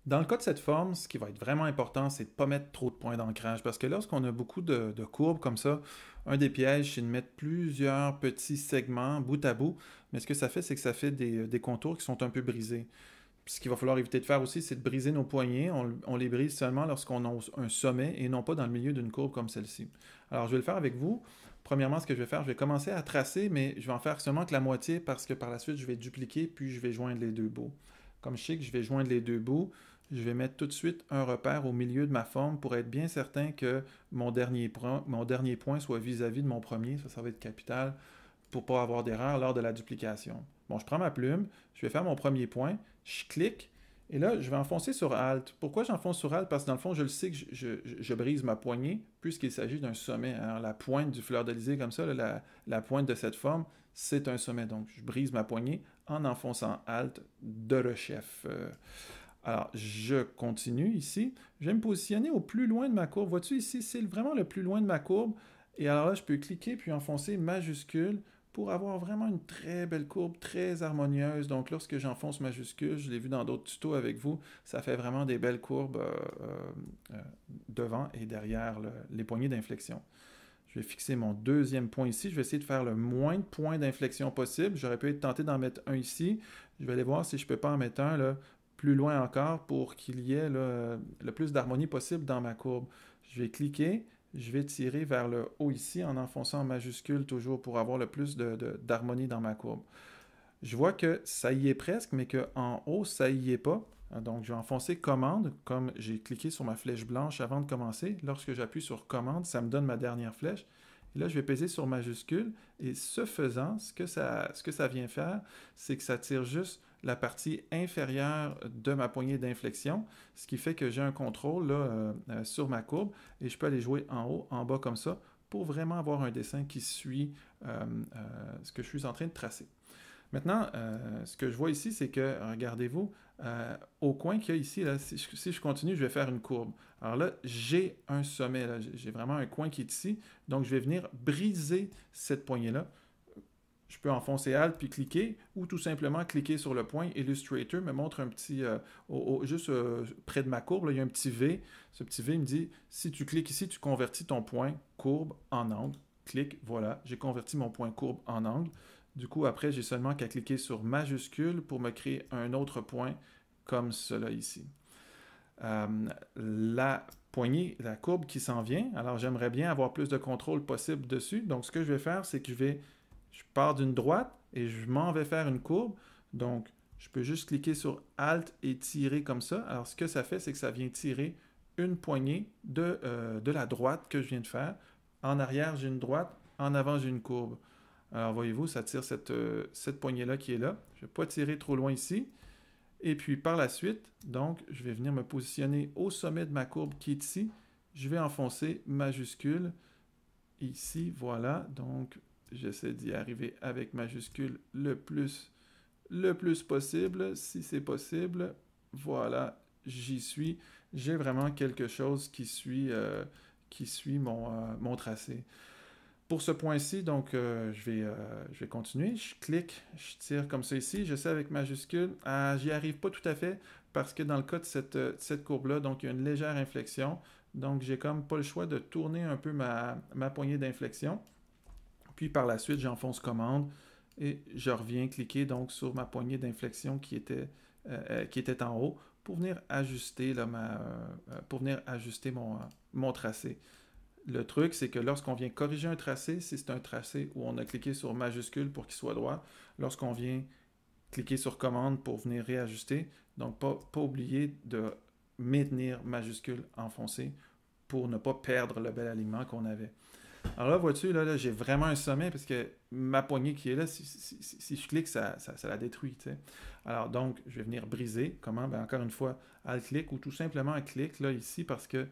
Dans le cas de cette forme, ce qui va être vraiment important, c'est de ne pas mettre trop de points d'ancrage parce que lorsqu'on a beaucoup de courbes comme ça, un des pièges, c'est de mettre plusieurs petits segments bout à bout. Mais ce que ça fait, c'est que ça fait des contours qui sont un peu brisés. Ce qu'il va falloir éviter de faire aussi, c'est de briser nos poignets. On les brise seulement lorsqu'on a un sommet et non pas dans le milieu d'une courbe comme celle-ci. Alors, je vais le faire avec vous. Premièrement, ce que je vais faire, je vais commencer à tracer, mais je vais en faire seulement que la moitié parce que par la suite, je vais dupliquer puis je vais joindre les deux bouts. Comme je sais que je vais joindre les deux bouts, je vais mettre tout de suite un repère au milieu de ma forme pour être bien certain que mon dernier point soit vis-à-vis de mon premier. Ça va être capital pour ne pas avoir d'erreur lors de la duplication. Bon, je prends ma plume, je vais faire mon premier point, je clique, et là, je vais enfoncer sur Alt. Pourquoi j'enfonce sur Alt? Parce que dans le fond, je le sais que je brise ma poignée, puisqu'il s'agit d'un sommet. Alors, la pointe du fleur-de-lysée comme ça, la pointe de cette forme, c'est un sommet. Donc, je brise ma poignée en enfonçant Alt de rechef. Alors, je continue ici. Je vais me positionner au plus loin de ma courbe. Vois-tu ici, c'est vraiment le plus loin de ma courbe. Et alors là, je peux cliquer puis enfoncer majuscule pour avoir vraiment une très belle courbe, très harmonieuse. Donc, lorsque j'enfonce majuscule, je l'ai vu dans d'autres tutos avec vous, ça fait vraiment des belles courbes devant et derrière les poignées d'inflexion. Je vais fixer mon deuxième point ici. Je vais essayer de faire le moins de points d'inflexion possible. J'aurais pu être tenté d'en mettre un ici. Je vais aller voir si je ne peux pas en mettre un là, plus loin encore pour qu'il y ait là, le plus d'harmonie possible dans ma courbe. Je vais cliquer, je vais tirer vers le haut ici en enfonçant en majuscule toujours pour avoir le plus d'harmonie dans ma courbe. Je vois que ça y est presque, mais qu'en haut, ça y est pas. Donc, je vais enfoncer commande, comme j'ai cliqué sur ma flèche blanche avant de commencer. Lorsque j'appuie sur commande, ça me donne ma dernière flèche. Et là, je vais peser sur majuscule. Et ce faisant, ce que ça vient faire, c'est que ça tire juste la partie inférieure de ma poignée d'inflexion, ce qui fait que j'ai un contrôle là, sur ma courbe et je peux aller jouer en haut, en bas comme ça pour vraiment avoir un dessin qui suit ce que je suis en train de tracer. Maintenant, ce que je vois ici, c'est que, regardez-vous, au coin qu'il y a ici, là, si je continue, je vais faire une courbe. Alors là, j'ai un sommet, j'ai vraiment un coin qui est ici, donc je vais venir briser cette poignée-là. Je peux enfoncer Alt puis cliquer, ou tout simplement cliquer sur le point. Illustrator me montre un petit, juste près de ma courbe, là, il y a un petit V. Ce petit V me dit, si tu cliques ici, tu convertis ton point courbe en angle. Clique, voilà, j'ai converti mon point courbe en angle. Du coup, après, j'ai seulement qu'à cliquer sur majuscule pour me créer un autre point comme cela ici. La poignée, la courbe qui s'en vient, alors j'aimerais bien avoir plus de contrôle possible dessus. Donc, ce que je vais faire, c'est que je pars d'une droite et je m'en vais faire une courbe. Donc, je peux juste cliquer sur Alt et tirer comme ça. Alors, ce que ça fait, c'est que ça vient tirer une poignée de la droite que je viens de faire. En arrière, j'ai une droite. En avant, j'ai une courbe. Alors, voyez-vous, ça tire cette poignée-là qui est là. Je ne vais pas tirer trop loin ici. Et puis, par la suite, donc, je vais venir me positionner au sommet de ma courbe qui est ici. Je vais enfoncer majuscule ici, voilà. Donc, j'essaie d'y arriver avec majuscule le plus possible, si c'est possible. Voilà, j'y suis. J'ai vraiment quelque chose qui suit mon tracé. Pour ce point-ci, donc, je vais continuer. Je clique, je tire comme ça ici. Je sais avec majuscule. J'y arrive pas tout à fait parce que dans le cas de cette courbe-là, donc, il y a une légère inflexion. Donc, j'ai comme pas le choix de tourner un peu ma poignée d'inflexion. Puis, par la suite, j'enfonce commande et je reviens cliquer donc sur ma poignée d'inflexion qui était en haut pour venir ajuster, là, pour venir ajuster mon tracé. Le truc, c'est que lorsqu'on vient corriger un tracé, si c'est un tracé où on a cliqué sur majuscule pour qu'il soit droit, lorsqu'on vient cliquer sur commande pour venir réajuster, donc pas oublier de maintenir majuscule enfoncé pour ne pas perdre le bel alignement qu'on avait. Alors là, vois-tu, là j'ai vraiment un sommet parce que ma poignée qui est là, si je clique, ça la détruit. T'sais. Alors donc, je vais venir briser. Comment? Ben, encore une fois, alt-clic ou tout simplement un clic là ici parce que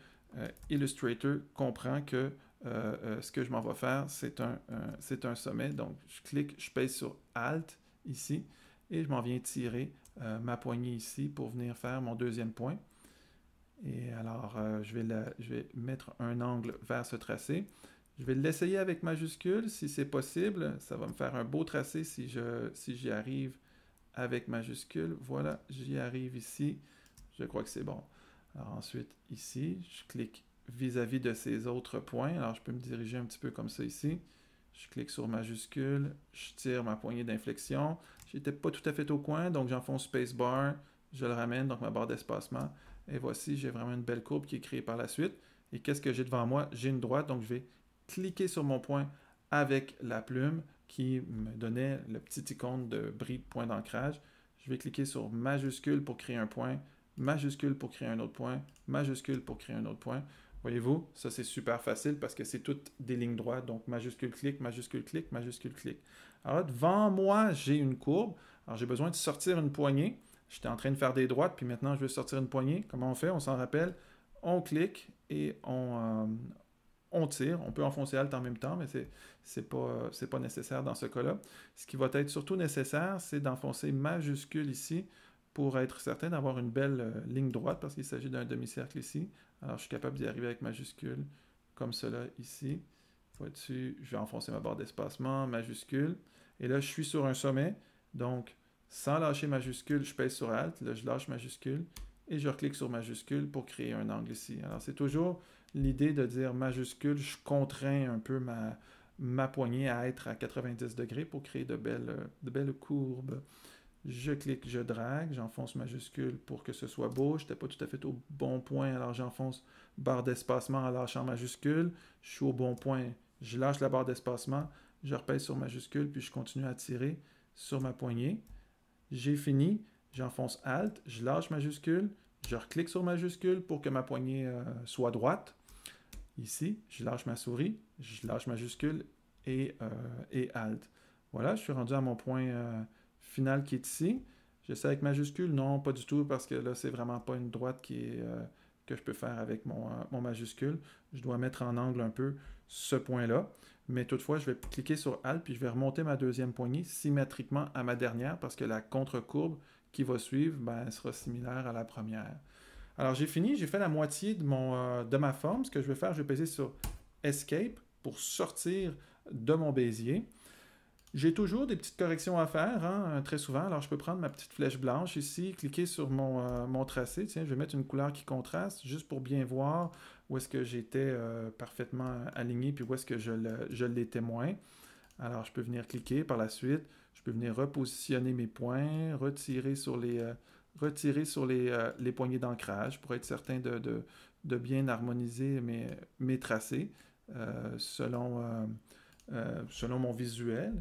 Illustrator comprend que ce que je m'en vais faire, c'est un sommet. Donc, je clique, je pèse sur Alt ici et je m'en viens tirer ma poignée ici pour venir faire mon deuxième point. Et alors, je vais mettre un angle vers ce tracé. Je vais l'essayer avec majuscule si c'est possible. Ça va me faire un beau tracé si j'y arrive avec majuscule. Voilà, j'y arrive ici. Je crois que c'est bon. Alors ensuite, ici, je clique vis-à-vis de ces autres points. Alors je peux me diriger un petit peu comme ça ici. Je clique sur majuscule, je tire ma poignée d'inflexion. J'étais pas tout à fait au coin, donc j'enfonce spacebar, je le ramène, donc ma barre d'espacement. Et voici, j'ai vraiment une belle courbe qui est créée par la suite. Et qu'est-ce que j'ai devant moi? J'ai une droite, donc je vais cliquer sur mon point avec la plume qui me donnait le petit icône de brique point d'ancrage. Je vais cliquer sur majuscule pour créer un point, majuscule pour créer un autre point, majuscule pour créer un autre point. Voyez-vous, ça c'est super facile parce que c'est toutes des lignes droites, donc majuscule clic, majuscule clic, majuscule clic. Alors là, devant moi, j'ai une courbe. Alors j'ai besoin de sortir une poignée. J'étais en train de faire des droites, puis maintenant je veux sortir une poignée. Comment on fait? On s'en rappelle. On clique et on tire. On peut enfoncer Alt en même temps, mais c'est pas nécessaire dans ce cas-là. Ce qui va être surtout nécessaire, c'est d'enfoncer majuscule ici pour être certain d'avoir une belle ligne droite parce qu'il s'agit d'un demi-cercle ici. Alors, je suis capable d'y arriver avec majuscule, comme cela ici. Vois-tu, je vais enfoncer ma barre d'espacement, majuscule. Et là, je suis sur un sommet. Donc, sans lâcher majuscule, je pèse sur Alt. Là, je lâche majuscule et je reclique sur majuscule pour créer un angle ici. Alors, c'est toujours l'idée de dire majuscule, je contrains un peu ma poignée à être à 90 degrés pour créer de belles courbes. Je clique, je drague, j'enfonce majuscule pour que ce soit beau. Je n'étais pas tout à fait au bon point, alors j'enfonce barre d'espacement en lâchant majuscule. Je suis au bon point, je lâche la barre d'espacement, je repèse sur majuscule, puis je continue à tirer sur ma poignée. J'ai fini, j'enfonce Alt, je lâche majuscule, je reclique sur majuscule pour que ma poignée soit droite. Ici, je lâche ma souris, je lâche majuscule et Alt. Voilà, je suis rendu à mon point final qui est ici. J'essaie avec majuscule? Non, pas du tout, parce que là, c'est vraiment pas une droite que je peux faire avec mon majuscule. Je dois mettre en angle un peu ce point-là. Mais toutefois, je vais cliquer sur Alt, puis je vais remonter ma deuxième poignée symétriquement à ma dernière, parce que la contre-courbe qui va suivre, ben, elle sera similaire à la première. Alors, j'ai fini, j'ai fait la moitié de ma forme. Ce que je vais faire, je vais peser sur Escape pour sortir de mon Bézier. J'ai toujours des petites corrections à faire, hein, très souvent. Alors, je peux prendre ma petite flèche blanche ici, cliquer sur mon tracé. Tiens, je vais mettre une couleur qui contraste, juste pour bien voir où est-ce que j'étais parfaitement aligné, puis où est-ce que je l'étais moins. Alors, je peux venir cliquer par la suite. Je peux venir repositionner mes points, retirer sur les poignées d'ancrage pour être certain de bien harmoniser mes tracés selon mon visuel.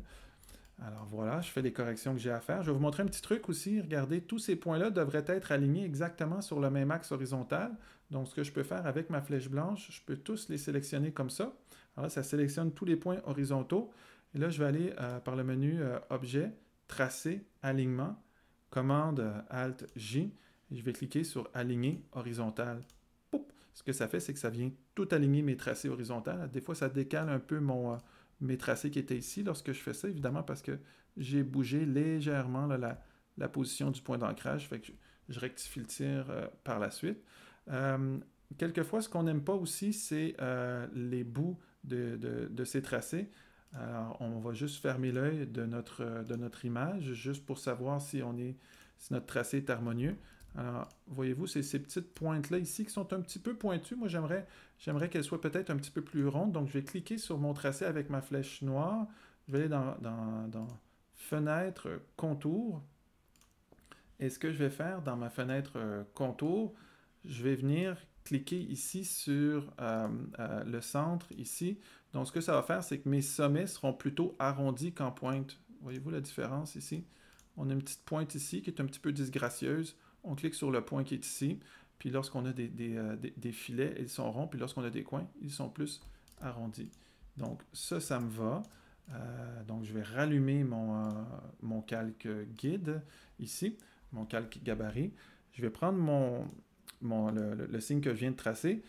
Alors voilà, je fais les corrections que j'ai à faire. Je vais vous montrer un petit truc aussi. Regardez, tous ces points-là devraient être alignés exactement sur le même axe horizontal. Donc, ce que je peux faire avec ma flèche blanche, je peux tous les sélectionner comme ça. Alors là, ça sélectionne tous les points horizontaux. Et là, je vais aller par le menu Objet, Tracé, Alignement, Commande Alt-J. Et je vais cliquer sur Aligner horizontal. Poup! Ce que ça fait, c'est que ça vient tout aligner mes tracés horizontaux. Des fois, ça décale un peu mes tracés qui étaient ici lorsque je fais ça, évidemment, parce que j'ai bougé légèrement là, la position du point d'ancrage. Fait que je rectifie le tir par la suite. Quelquefois, ce qu'on n'aime pas aussi, c'est les bouts de ces tracés. Alors, on va juste fermer l'œil de notre image, juste pour savoir si notre tracé est harmonieux. Alors, voyez-vous, c'est ces petites pointes-là ici qui sont un petit peu pointues. Moi, j'aimerais qu'elles soient peut-être un petit peu plus rondes. Donc, je vais cliquer sur mon tracé avec ma flèche noire. Je vais aller dans Fenêtre, Contour. Et ce que je vais faire dans ma fenêtre Contour, je vais venir cliquer ici sur le centre, ici. Donc, ce que ça va faire, c'est que mes sommets seront plutôt arrondis qu'en pointe. Voyez-vous la différence ici? On a une petite pointe ici qui est un petit peu disgracieuse. On clique sur le point qui est ici. Puis lorsqu'on a des filets, ils sont ronds. Puis lorsqu'on a des coins, ils sont plus arrondis. Donc ça me va. Donc je vais rallumer mon calque guide ici, mon calque gabarit. Je vais prendre le signe que je viens de tracer.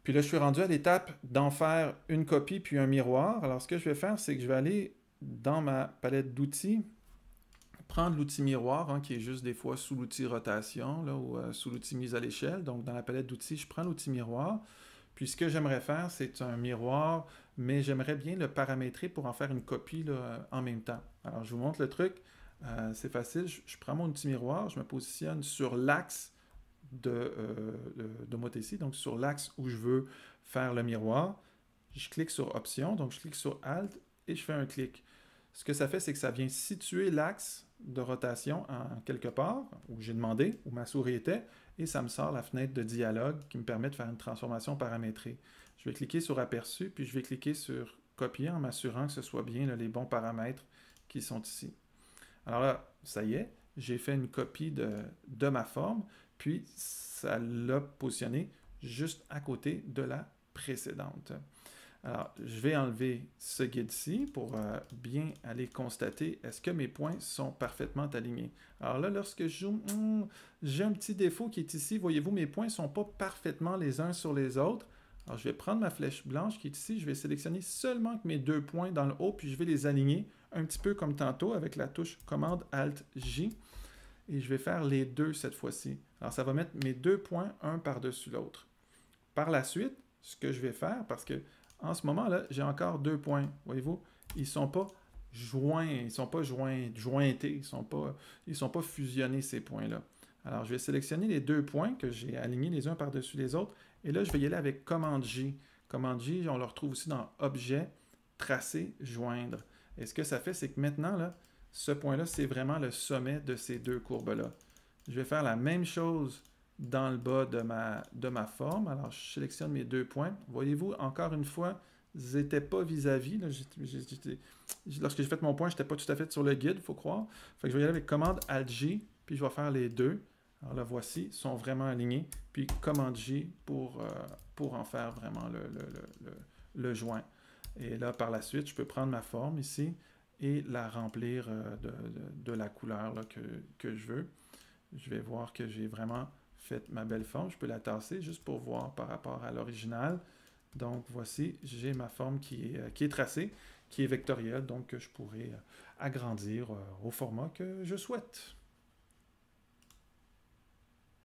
Puis là, je suis rendu à l'étape d'en faire une copie puis un miroir. Alors ce que je vais faire, c'est que je vais aller dans ma palette d'outils, prendre l'outil miroir, hein, qui est juste des fois sous l'outil rotation là, ou sous l'outil mise à l'échelle. Donc, dans la palette d'outils, je prends l'outil miroir. Puis, ce que j'aimerais faire, c'est un miroir, mais j'aimerais bien le paramétrer pour en faire une copie là, en même temps. Alors, je vous montre le truc. C'est facile. Je prends mon outil miroir, je me positionne sur l'axe de Motesi, donc sur l'axe où je veux faire le miroir. Je clique sur Option, donc je clique sur Alt et je fais un clic. Ce que ça fait, c'est que ça vient situer l'axe de rotation en quelque part, où j'ai demandé, où ma souris était, et ça me sort la fenêtre de dialogue qui me permet de faire une transformation paramétrée. Je vais cliquer sur Aperçu, puis je vais cliquer sur Copier en m'assurant que ce soit bien là, les bons paramètres qui sont ici. Alors là, ça y est, j'ai fait une copie de ma forme, puis ça l'a positionné juste à côté de la précédente. Alors, je vais enlever ce guide-ci pour bien aller constater est-ce que mes points sont parfaitement alignés. Alors là, lorsque je zoome, j'ai un petit défaut qui est ici. Voyez-vous, mes points ne sont pas parfaitement les uns sur les autres. Alors, je vais prendre ma flèche blanche qui est ici. Je vais sélectionner seulement que mes 2 points dans le haut, puis je vais les aligner un petit peu comme tantôt avec la touche Commande-Alt-J. Et je vais faire les deux cette fois-ci. Alors, ça va mettre mes 2 points un par-dessus l'autre. Par la suite, ce que je vais faire, parce que en ce moment-là, j'ai encore 2 points. Voyez-vous, ils ne sont pas joints, ils ne sont pas jointés, ils sont pas fusionnés, ces points-là. Alors, je vais sélectionner les 2 points que j'ai alignés les uns par-dessus les autres. Et là, je vais y aller avec Commande J. Commande J, on le retrouve aussi dans Objet, Tracer, Joindre. Et ce que ça fait, c'est que maintenant, là, ce point-là, c'est vraiment le sommet de ces 2 courbes-là. Je vais faire la même chose dans le bas de ma forme. Alors, je sélectionne mes 2 points. Voyez-vous, encore une fois, ils n'étaient pas vis-à-vis. Lorsque j'ai fait mon point, je n'étais pas tout à fait sur le guide, il faut croire. Fait que je vais y aller avec Commande Alt-J, puis je vais faire les deux. Alors là, voici, ils sont vraiment alignés. Puis Commande J pour en faire vraiment le joint. Et là, par la suite, je peux prendre ma forme ici et la remplir de la couleur là, que je veux. Je vais voir que j'ai vraiment fait ma belle forme. Je peux la tasser juste pour voir par rapport à l'original. Donc voici, j'ai ma forme qui est tracée, qui est vectorielle, donc que je pourrais agrandir au format que je souhaite.